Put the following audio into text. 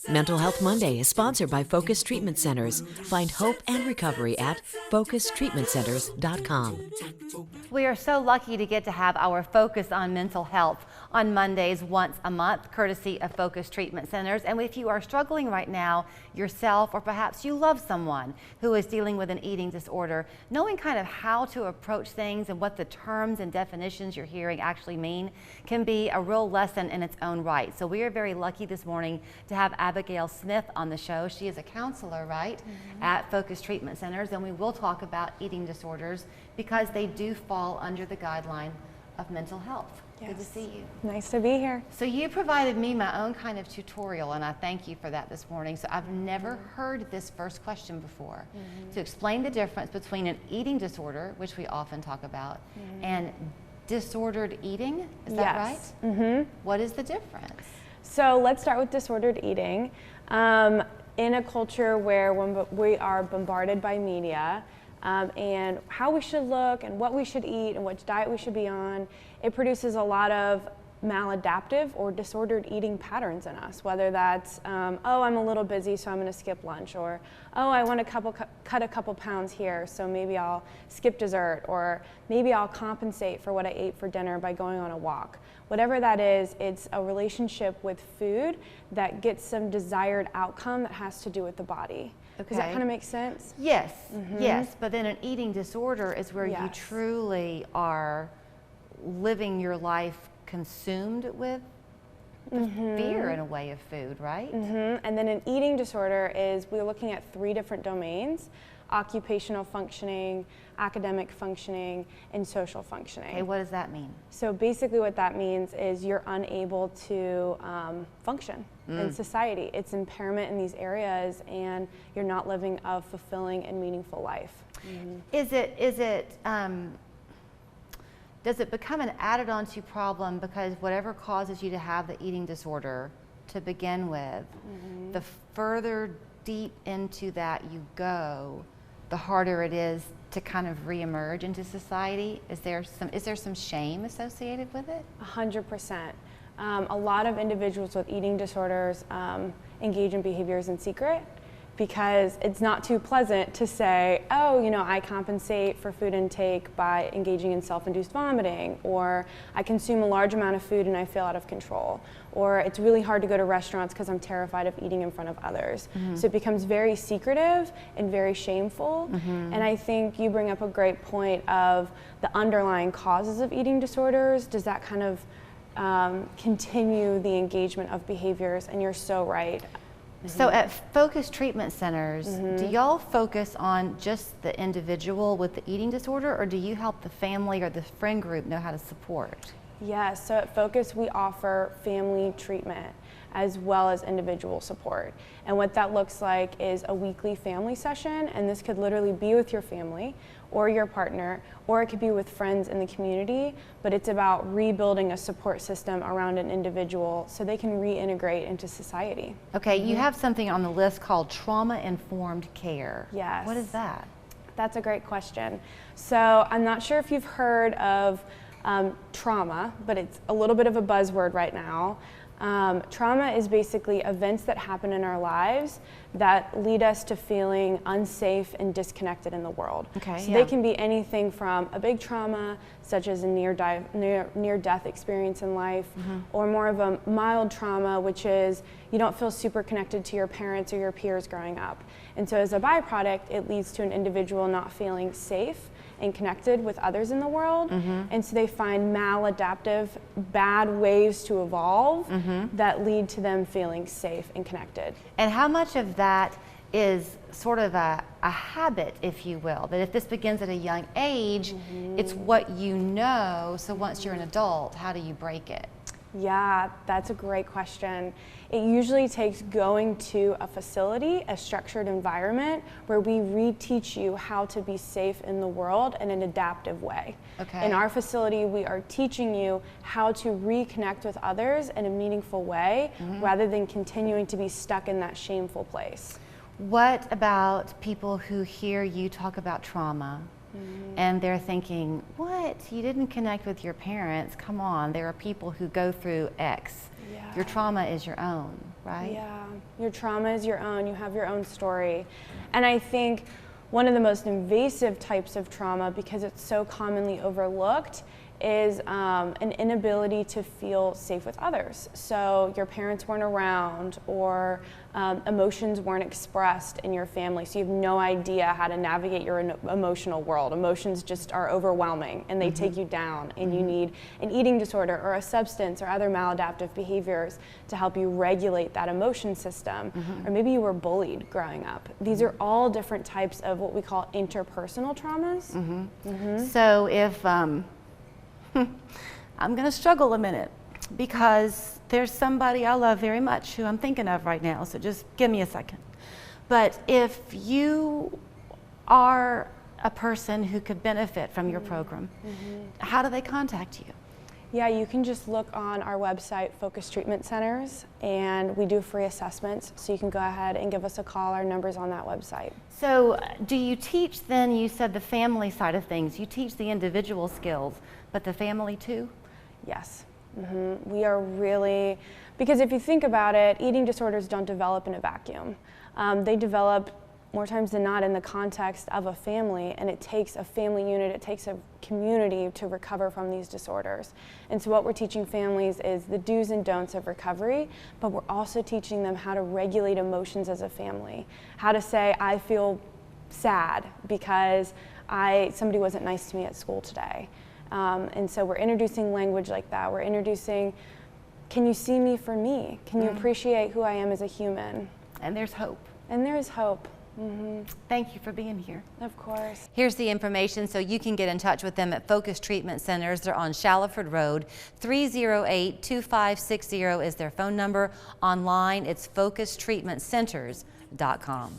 Mental Health Monday is sponsored by Focus Treatment Centers. Find hope and recovery at focustreatmentcenters.com. We are so lucky to get to have our Focus on Mental Health on Mondays once a month, courtesy of Focus Treatment Centers. And if you are struggling right now yourself, or perhaps you love someone who is dealing with an eating disorder, knowing kind of how to approach things and what the terms and definitions you're hearing actually mean can be a real lesson in its own right. So we are very lucky this morning to have Abigail Smith on the show. She is a counselor, right, at Focus Treatment Centers, and we will talk about eating disorders because they do fall under the guideline of mental health. Yes. Good to see you. Nice to be here. So you provided me my own kind of tutorial, and I thank you for that this morning. So I've never heard this first question before. To explain the difference between an eating disorder, which we often talk about, and disordered eating, is that right? What is the difference? So let's start with disordered eating. In a culture where we are bombarded by media and how we should look and what we should eat and which diet we should be on, it produces a lot of maladaptive or disordered eating patterns in us, whether that's, oh, I'm a little busy, so I'm going to skip lunch, or, oh, I want to cut a couple pounds here, so maybe I'll skip dessert, or maybe I'll compensate for what I ate for dinner by going on a walk. Whatever that is, it's a relationship with food that gets some desired outcome that has to do with the body. Okay. Does that kind of make sense? Yes, yes, but then an eating disorder is where you Yes. truly are living your life consumed with the fear in a way of food, right? And then an eating disorder is we're looking at 3 different domains: occupational functioning, academic functioning, and social functioning. Okay, what does that mean? So basically what that means is you're unable to function in society. It's impairment in these areas, and you're not living a fulfilling and meaningful life. Does it become an added onto problem because whatever causes you to have the eating disorder to begin with, the further deep into that you go, the harder it is to kind of reemerge into society? Is there some shame associated with it? 100%. A lot of individuals with eating disorders engage in behaviors in secret because it's not too pleasant to say, oh, you know, I compensate for food intake by engaging in self-induced vomiting, or I consume a large amount of food and I feel out of control, or it's really hard to go to restaurants because I'm terrified of eating in front of others. So it becomes very secretive and very shameful. And I think you bring up a great point of the underlying causes of eating disorders. Does that kind of continue the engagement of behaviors? And you're so right. So at Focus Treatment Centers, do y'all focus on just the individual with the eating disorder, or do you help the family or the friend group know how to support? Yes, so at Focus we offer family treatment as well as individual support. And what that looks like is a weekly family session, and this could literally be with your family or your partner, or it could be with friends in the community, but it's about rebuilding a support system around an individual so they can reintegrate into society. Okay, you have something on the list called trauma-informed care. Yes. What is that? That's a great question. So I'm not sure if you've heard of trauma, but it's a little bit of a buzzword right now. Trauma is basically events that happen in our lives that lead us to feeling unsafe and disconnected in the world. Okay, so they can be anything from a big trauma, such as a near-death experience in life, or more of a mild trauma, which is you don't feel super connected to your parents or your peers growing up. And so as a byproduct, it leads to an individual not feeling safe and connected with others in the world. And so they find maladaptive, bad ways to evolve that lead to them feeling safe and connected. And how much of that is sort of a habit, if you will, that if this begins at a young age, it's what you know, so once you're an adult, how do you break it? Yeah, that's a great question. It usually takes going to a facility, a structured environment, where we reteach you how to be safe in the world in an adaptive way. Okay. In our facility, we are teaching you how to reconnect with others in a meaningful way, rather than continuing to be stuck in that shameful place. What about people who hear you talk about trauma and they're thinking, what? You didn't connect with your parents? Come on, there are people who go through X. Yeah. Your trauma is your own, right? Yeah, your trauma is your own. You have your own story. And I think one of the most invasive types of trauma, because it's so commonly overlooked, is an inability to feel safe with others. So your parents weren't around, or emotions weren't expressed in your family, so you have no idea how to navigate your emotional world. Emotions just are overwhelming and they take you down, and you need an eating disorder or a substance or other maladaptive behaviors to help you regulate that emotion system. Or maybe you were bullied growing up. These are all different types of what we call interpersonal traumas. So if I'm going to struggle a minute because there's somebody I love very much who I'm thinking of right now, so just give me a second. But if you are a person who could benefit from your program, how do they contact you? Yeah, you can just look on our website, Focus Treatment Centers, and we do free assessments, so you can go ahead and give us a call. Our number's on that website. So do you teach then, you said the family side of things, you teach the individual skills, but the family too? Yes. We are really, because if you think about it, eating disorders don't develop in a vacuum. They develop more times than not in the context of a family, and it takes a family unit, it takes a community to recover from these disorders. And so what we're teaching families is the do's and don'ts of recovery, but we're also teaching them how to regulate emotions as a family. How to say, I feel sad because somebody wasn't nice to me at school today. And so we're introducing language like that. We're introducing, can you see me for me? Can you appreciate who I am as a human? And there's hope. And there is hope. Thank you for being here. Of course. Here's the information so you can get in touch with them at Focus Treatment Centers. They're on Shallowford Road. 308-2560 is their phone number. Online, it's focustreatmentcenters.com.